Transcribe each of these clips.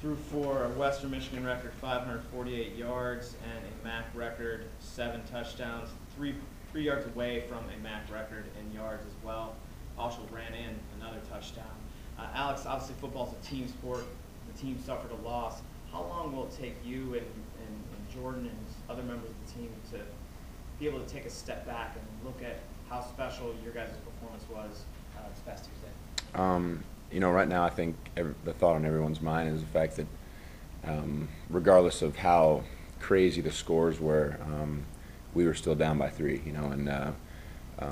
threw for a Western Michigan record 548 yards and a MAC record 7 touchdowns, three yards away from a MAC record in yards as well. Also ran in another touchdown. Alex, obviously football is a team sport. The team suffered a loss. How long will it take you and Jordan and other members of the team to be able to take a step back and look at how special your guys' performance was this past Tuesday? You know, right now I think the thought on everyone's mind is the fact that regardless of how crazy the scores were, we were still down by 3, you know, and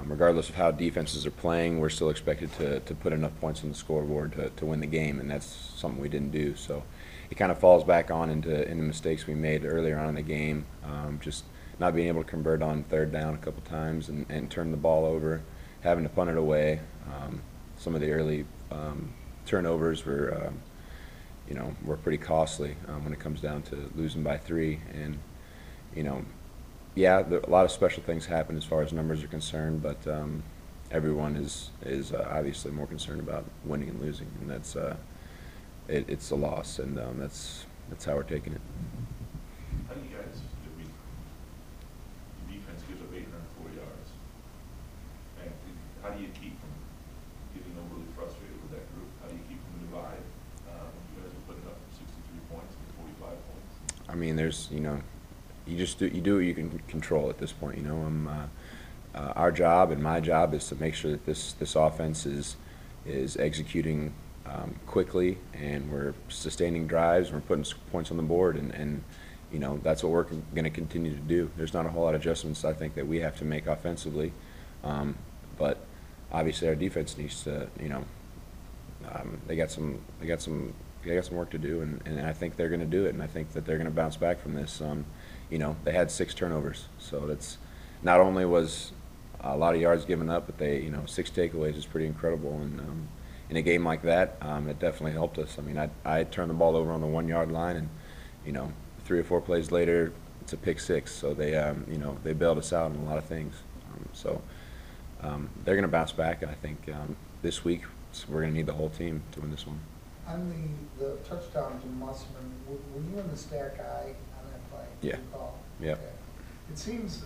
regardless of how defenses are playing, we're still expected to put enough points on the scoreboard to win the game, and that's something we didn't do. So it kind of falls back on into mistakes we made earlier on in the game, just not being able to convert on 3rd down a couple times and turn the ball over, having to punt it away. Some of the early turnovers were, you know, were pretty costly when it comes down to losing by 3. And, you know, yeah, a lot of special things happen as far as numbers are concerned, but everyone is obviously more concerned about winning and losing, and that's it's a loss, and that's how we're taking it. How do you guys? The defense gives up 804 yards, and how do you keep from getting overly frustrated with that group? How do you keep from the divide? You guys are putting up 63 points and 45 points. I mean, there's, you know, you do what you can control at this point. You know, our job and my job is to make sure that this offense is executing quickly, and we're sustaining drives, and we're putting points on the board, and you know, that's what we're going to continue to do. There's not a whole lot of adjustments I think that we have to make offensively, but obviously our defense needs to, you know, they got some work to do, and I think they're going to do it, and I think that they're going to bounce back from this. You know, they had 6 turnovers, so that's not only was a lot of yards given up, but they, you know, 6 takeaways is pretty incredible, and in a game like that, it definitely helped us. I mean, I turned the ball over on the 1-yard line, and you know, 3 or 4 plays later, it's a pick 6. So they, you know, they bailed us out on a lot of things. So they're going to bounce back, and I think this week we're going to need the whole team to win this one. On the touchdown to Musselman, were you in the stack eye on that play? Yeah. Yeah. Okay. It seems,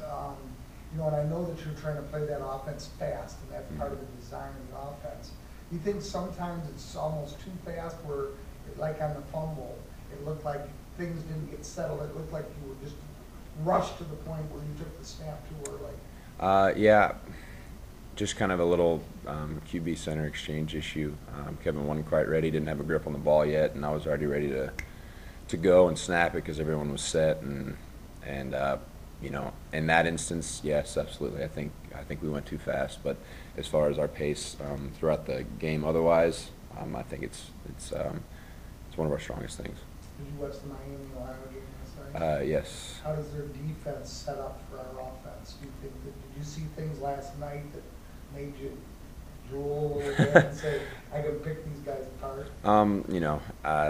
you know, and I know that you're trying to play that offense fast, and that's part of the design of the offense. You think sometimes it's almost too fast, where, like on the fumble, it looked like things didn't get settled. It looked like you were just rushed to the point where you took the snap too early. Yeah, just kind of a little QB center exchange issue. Kevin wasn't quite ready, didn't have a grip on the ball yet, and I was already ready to go and snap it because everyone was set, and you know, in that instance, yes, absolutely. I think we went too fast, but as far as our pace throughout the game, otherwise, I think it's one of our strongest things. Did you watch the Miami-Ohio game last night? Yes. How does their defense set up for our offense? Do you think did you see things last night that made you drool a little bit and say, I can pick these guys apart? You know,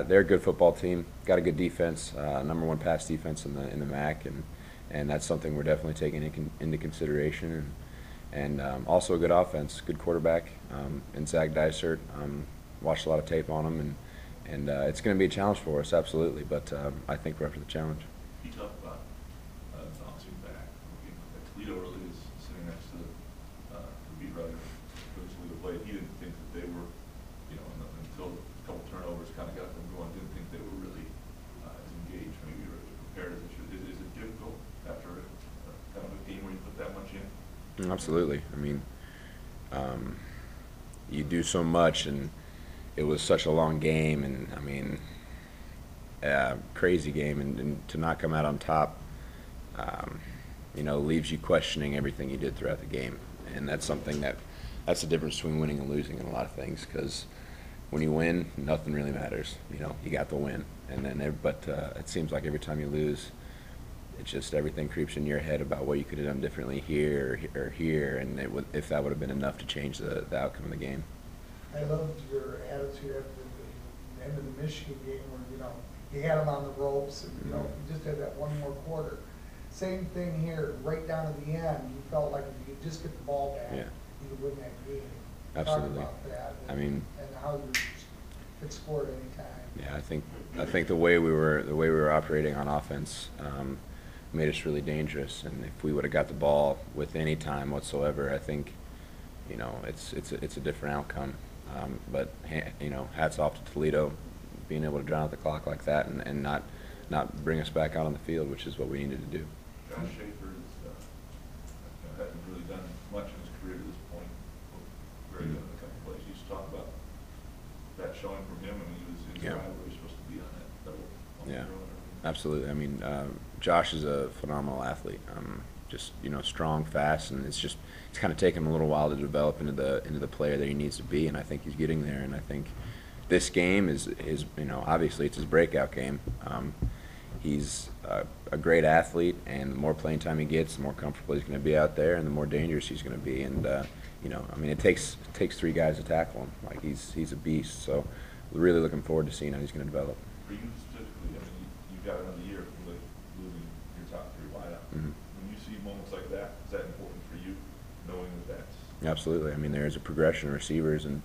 they're a good football team. Got a good defense, #1 pass defense in the MAC, and that's something we're definitely taking into consideration. And also a good offense, good quarterback, and Zach Dysert. Watched a lot of tape on him, and it's going to be a challenge for us, absolutely. But I think we're up to the challenge. You talk about bouncing back. Toledo really is sitting next to the beat writer for the Toledo play. He didn't think that they were, you know, until a couple turnovers kind of got them going, didn't think they were really as engaged, maybe or prepared as they should. Is it difficult after kind of a game where you put that much in? Absolutely. I mean, you do so much, and it was such a long game, and I mean, crazy game, and to not come out on top, you know, leaves you questioning everything you did throughout the game, and that's something that's the difference between winning and losing in a lot of things, because when you win, nothing really matters. You know, you got the win, and then but it seems like every time you lose, it's just everything creeps in your head about what you could have done differently here or here, and if that would have been enough to change the outcome of the game. I loved your attitude at the end of the Michigan game where, you know, you had them on the ropes, and, you know, you just had that one more quarter. Same thing here, right down to the end, you felt like if you could just get the ball back, Yeah. you could win that game. Absolutely. Talk about that, I mean, and how could score at any time. Yeah, I think the way we were operating on offense made us really dangerous. And if we would have got the ball with any time whatsoever, I think, you know, it's a different outcome. But you know, hats off to Toledo, being able to drown out the clock like that and not bring us back out on the field, which is what we needed to do. Josh Schaefer hasn't really done much in his career to this point. Very good in a couple plays. You used to talk about that showing from him, and he was in Yeah. where he's supposed to be on that double. On Yeah, the throw and everything. absolutely. I mean, Josh is a phenomenal athlete. Just, you know, strong, fast, and it's kind of taken him a little while to develop into the player that he needs to be, and I think he's getting there. And I think this game is you know, obviously it's his breakout game. He's a great athlete, and the more playing time he gets, the more comfortable he's going to be out there, and the more dangerous he's going to be. And you know, I mean, it takes 3 guys to tackle him. Like, he's a beast. So we're really looking forward to seeing how he's going to develop. For you specifically, I mean, you've got another year of losing your top 3 wideout. Mhm. When you see moments like that, is that important for you, knowing that that's Absolutely. I mean, there's a progression of receivers, and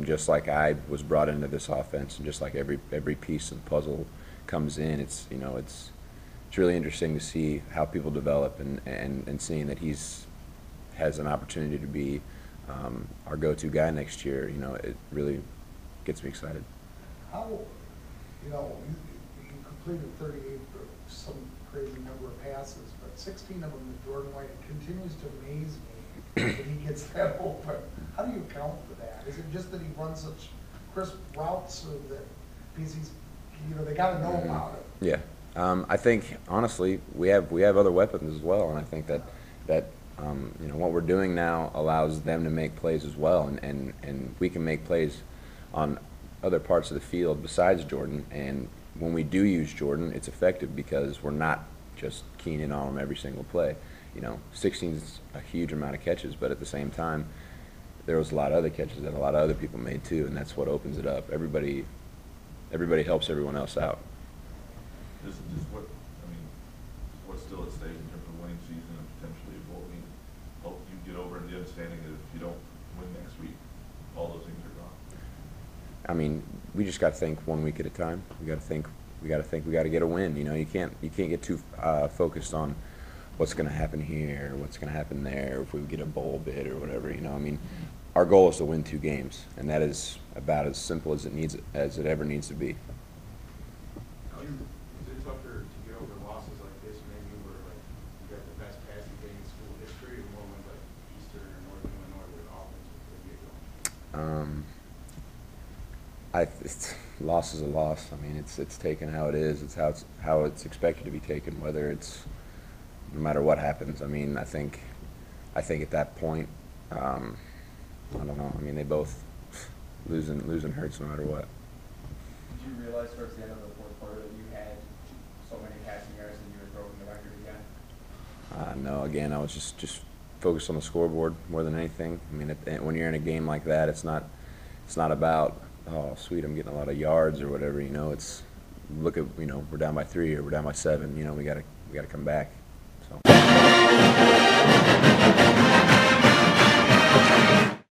just like I was brought into this offense, and just like every piece of the puzzle comes in, it's, you know, it's really interesting to see how people develop, and seeing that has an opportunity to be our go-to guy next year. You know, it really gets me excited. How, you know, you completed 38 or some crazy number of passes, but 16 of them to Jordan White. It continues to amaze me that he gets that open. How do you account for that? Is it just that he runs such crisp routes, or that because he's, you know, they got to know about it? Yeah. I think, honestly, we have other weapons as well, and I think that you know, what we're doing now allows them to make plays as well, and we can make plays on other parts of the field besides Jordan. And when we do use Jordan, it's effective because we're not just keying in on him every single play. You know, 16 is a huge amount of catches, but at the same time, there was a lot of other catches that a lot of other people made too, and that's what opens it up. Everybody helps everyone else out. just what, I mean, what's still at stake in terms of winning season and potentially what we help you get over, and the understanding that if you don't win next week, all those things are gone. I mean, we just got to think 1 week at a time. We got to think we got to get a win. You know, you can't get too focused on what's going to happen here, what's going to happen there, if we get a bowl bid or whatever. You know, I mean, our goal is to win 2 games, and that is about as simple as it ever needs to be. Is it tougher to get over losses like this, maybe where like you got the best passing game in school history, or more when like Eastern or Northern Illinois with offense would get going? Loss is a loss. I mean, it's taken how it is. It's how it's expected to be taken, whether it's no matter what happens. I mean, I think at that point, I don't know. I mean, they both losing hurts no matter what. Did you realize towards the end of the fourth quarter that you had so many passing yards that you had broken the record again? No, again, I was just focused on the scoreboard more than anything. I mean, when you're in a game like that, it's not about, oh, sweet, I'm getting a lot of yards or whatever. You know, it's look at, you know, we're down by 3 or we're down by 7. You know, we gotta come back. So.